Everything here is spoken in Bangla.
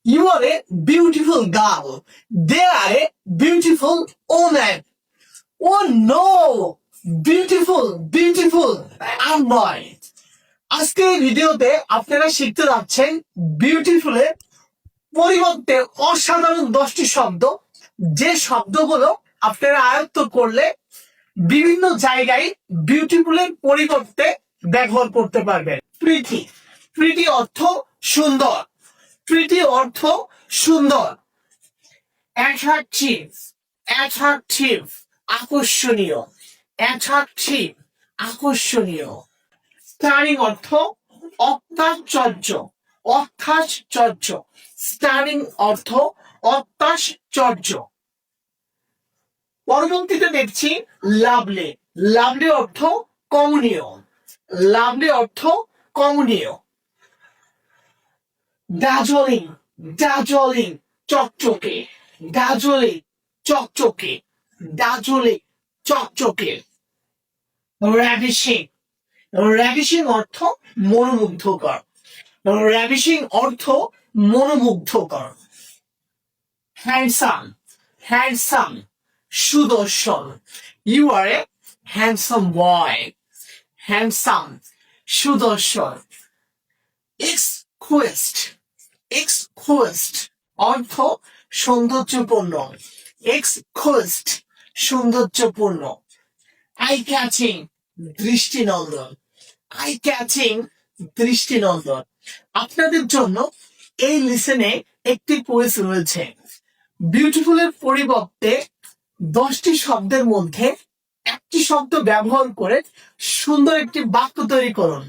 You are a beautiful girl. They are a beautiful woman. Oh no! Beautiful I'm not. আজকে এই ভিডিওতে আপনারা শিখতে যাচ্ছেন বিউটিফুলের পরিবর্তে অসাধারণ 10টি শব্দ, যে শব্দগুলো আপনারা আয়ত্ত করলে বিভিন্ন জায়গায় বিউটিফুলের পরিবর্তে ব্যবহার করতে পারবেন। প্রিটি অর্থ সুন্দর। প্রিটি অর্থ সুন্দর। অ্যাট্রাকটিভ আকর্ষণীয়। আকর্ষণীয়। স্টানিং অর্থ অত্যাশ্চর্য। স্টানিং অর্থ অত্যাশ্চর্য। পরবর্তীতে দেখছি লাভলি অর্থ কমনীয়। ডাজলিং চকচকে। র্যাভিশিং অর্থ মনোমুগ্ধকর। হ্যান্ডসাম সুদর্শন। You are a handsome boy. সুদর্শন। এক্সকুয়েস্ট অর্থ সৌন্দর্যপূর্ণ। সৌন্দর্যপূর্ণ। আই ক্যাচিং দৃষ্টিনন্দন। আপনাদের জন্য এই লিসেনে একটি কুইজ রয়েছে। বিউটিফুলের পরিবর্তে 10টি শব্দের মধ্যে একটি শব্দ ব্যবহার করে সুন্দর একটি বাক্য তৈরি করুন।